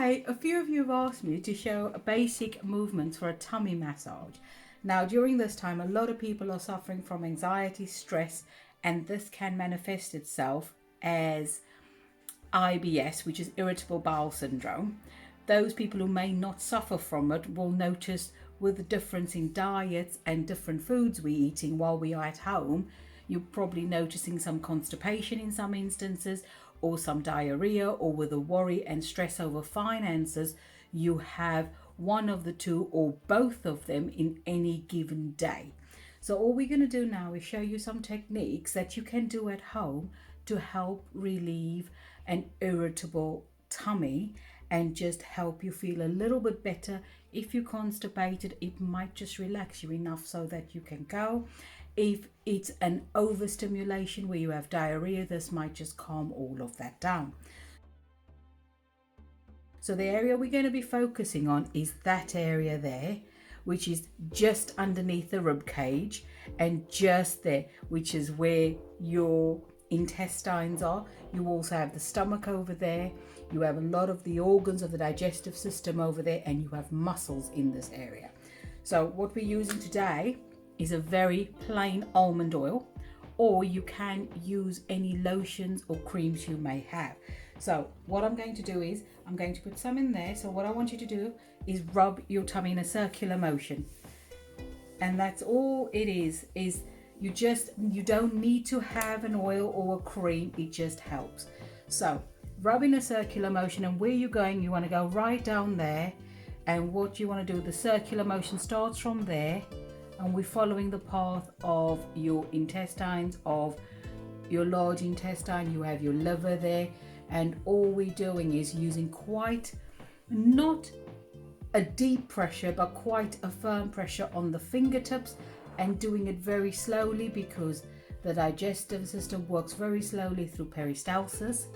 Okay, a few of you have asked me to show basic movements for a tummy massage. Now, during this time, a lot of people are suffering from anxiety, stress, and this can manifest itself as IBS, which is Irritable Bowel Syndrome. Those people who may not suffer from it will notice with the difference in diets and different foods we're eating while we are at home, you're probably noticing some constipation in some instances, or some diarrhea, or with the worry and stress over finances, you have one of the two or both of them in any given day. So all we're going to do now is show you some techniques that you can do at home to help relieve an irritable tummy and just help you feel a little bit better. If you're constipated, it might just relax you enough so that you can go. If it's an overstimulation where you have diarrhea, this might just calm all of that down. So the area we're going to be focusing on is that area there, which is just underneath the rib cage and just there, which is where your intestines are. You also have the stomach over there. You have a lot of the organs of the digestive system over there, and you have muscles in this area. So what we're using today is a very plain almond oil, or you can use any lotions or creams you may have. So what I'm going to do is I'm going to put some in there. So what I want you to do is rub your tummy in a circular motion. And that's all it is you don't need to have an oil or a cream, it just helps. So rub in a circular motion, and where you're going, you want to go right down there. And what you want to do, the circular motion starts from there, and we're following the path of your intestines, of your large intestine. You have your liver there, and all we're doing is using quite, not a deep pressure, but quite a firm pressure on the fingertips, and doing it very slowly because the digestive system works very slowly through peristalsis,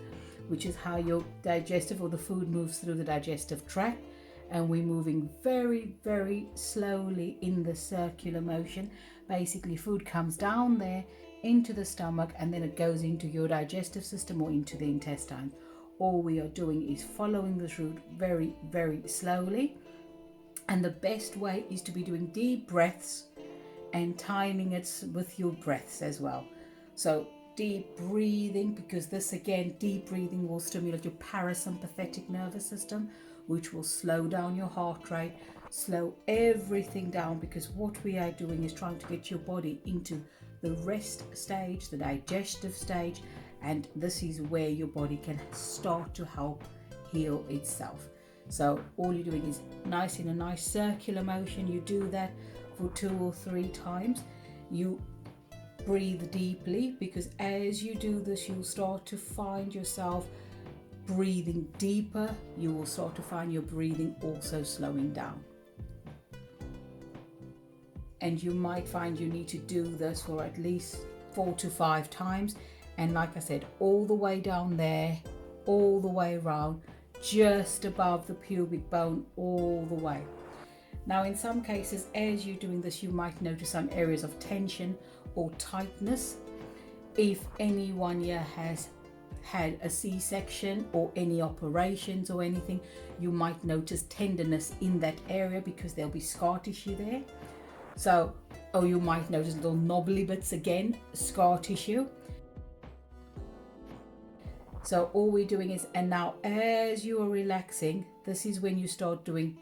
which is how your digestive or the food moves through the digestive tract. And we're moving very, very slowly in the circular motion. Basically, food comes down there into the stomach, and then it goes into your digestive system or into the intestine. All we are doing is following this route very, very slowly. And the best way is to be doing deep breaths and timing it with your breaths as well. So deep breathing, because this again, deep breathing will stimulate your parasympathetic nervous system, which will slow down your heart rate, slow everything down, because what we are doing is trying to get your body into the rest stage, the digestive stage, and this is where your body can start to help heal itself. So all you're doing is in a nice circular motion. You do that for 2 or 3 times. You breathe deeply, because as you do this, you'll start to find yourself breathing deeper. You will start to find your breathing also slowing down. And you might find you need to do this for at least 4 to 5 times. And like I said, all the way down there, all the way around, just above the pubic bone, all the way. Now, in some cases, as you're doing this, you might notice some areas of tension or tightness. If anyone here has had a C-section or any operations or anything, you might notice tenderness in that area because there'll be scar tissue there. So, or you might notice little knobbly bits, again, scar tissue. So all we're doing is, and now as you are relaxing, this is when you start doing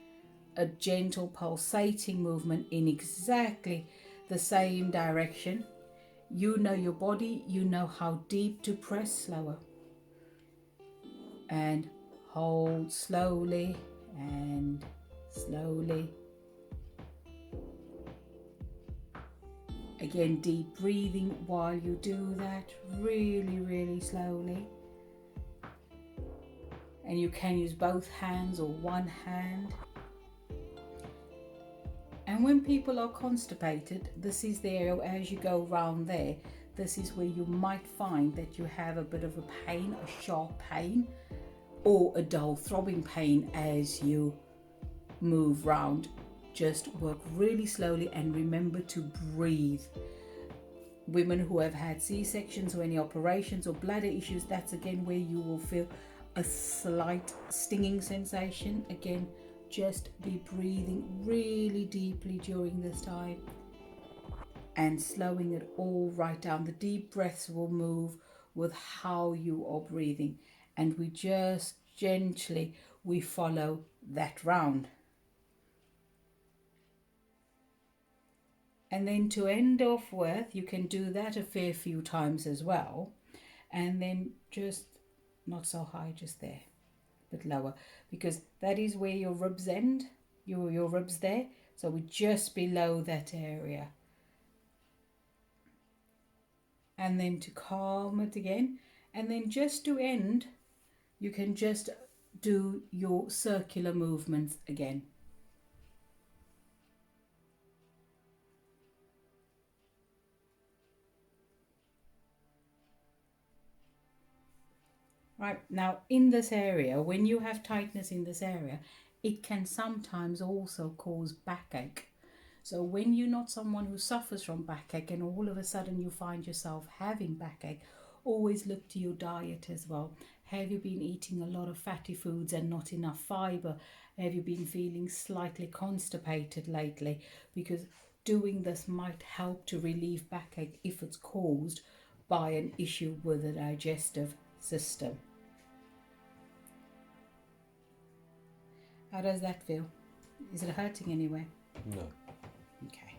a gentle pulsating movement in exactly the same direction. You know your body, you know how deep to press. Slower. And hold slowly and slowly. Again, deep breathing while you do that, really, really slowly. And you can use both hands or one hand. And when people are constipated, this is the area, as you go around there, this is where you might find that you have a bit of a pain, a sharp pain, or a dull throbbing pain as you move round. Just work really slowly and remember to breathe. Women who have had C-sections or any operations or bladder issues, that's again where you will feel a slight stinging sensation, again, just be breathing really deeply during this time and slowing it all right down. The deep breaths will move with how you are breathing, and we just gently we follow that round. And then to end off with, you can do that a fair few times as well, and then just not so high, just there, a bit lower, because that is where your ribs end, your ribs there, so we're just below that area. And then to calm it again, and then just to end, you can just do your circular movements again. Right, now in this area, when you have tightness in this area, it can sometimes also cause backache. So when you're not someone who suffers from backache and all of a sudden you find yourself having backache, always look to your diet as well. Have you been eating a lot of fatty foods and not enough fiber? Have you been feeling slightly constipated lately? Because doing this might help to relieve backache if it's caused by an issue with the digestive system. How does that feel? Is it hurting anywhere? No. Okay.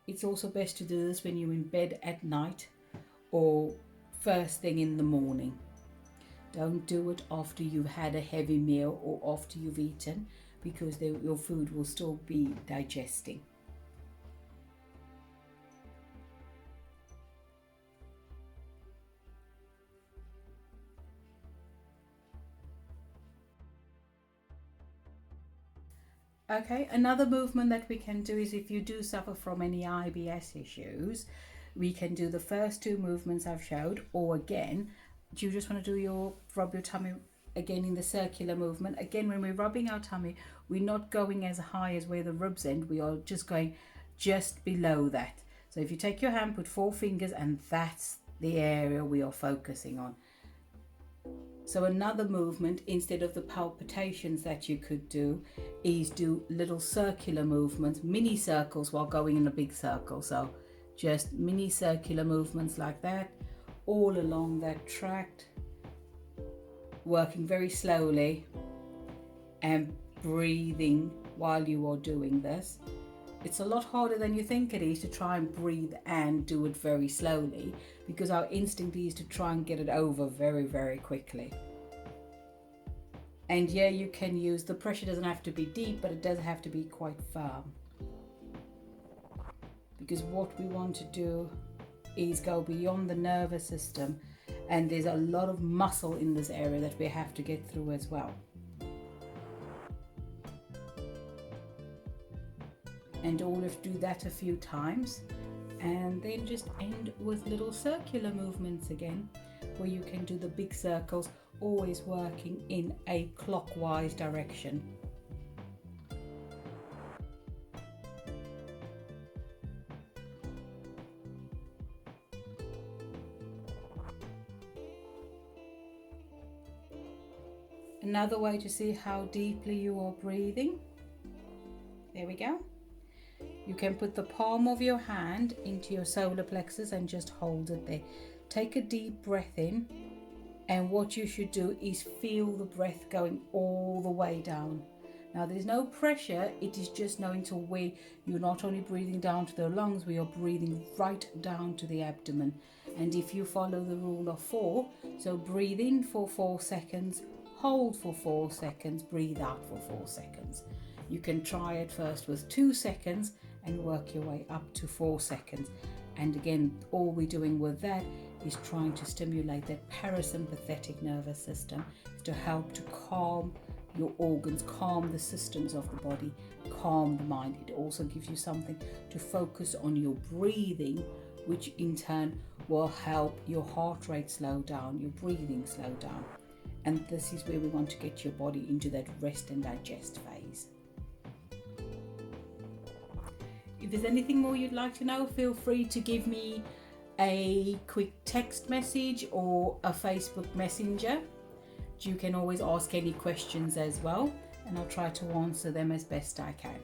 It's also best to do this when you're in bed at night or first thing in the morning. Don't do it after you've had a heavy meal or after you've eaten, because your food will still be digesting. Okay, another movement that we can do is if you do suffer from any IBS issues, we can do the first two movements I've showed, or again, do you just want to do rub your tummy again in the circular movement? Again, when we're rubbing our tummy, we're not going as high as where the ribs end, we are just going just below that. So if you take your hand, put 4 fingers, and that's the area we are focusing on. So another movement, instead of the palpitations that you could do, is do little circular movements, mini circles while going in a big circle. So just mini circular movements like that, all along that tract, working very slowly and breathing while you are doing this. It's a lot harder than you think it is to try and breathe and do it very slowly, because our instinct is to try and get it over very, very quickly. And yeah, you can use, the pressure doesn't have to be deep, but it does have to be quite firm. Because what we want to do is go beyond the nervous system, and there's a lot of muscle in this area that we have to get through as well. And all have to do that a few times, and then just end with little circular movements again, where you can do the big circles, always working in a clockwise direction. Another way to see how deeply you are breathing, there we go. You can put the palm of your hand into your solar plexus and just hold it there. Take a deep breath in, and what you should do is feel the breath going all the way down. Now there's no pressure, it is just knowing to where you're not only breathing down to the lungs, we are breathing right down to the abdomen. And if you follow the rule of 4, so breathe in for 4 seconds, hold for 4 seconds, breathe out for 4 seconds. You can try it first with 2 seconds and work your way up to 4 seconds. And again, all we're doing with that is trying to stimulate that parasympathetic nervous system to help to calm your organs, calm the systems of the body, calm the mind. It also gives you something to focus on your breathing, which in turn will help your heart rate slow down, your breathing slow down. And this is where we want to get your body into that rest and digest phase. If there's anything more you'd like to know, feel free to give me a quick text message or a Facebook Messenger. You can always ask any questions as well, and I'll try to answer them as best I can.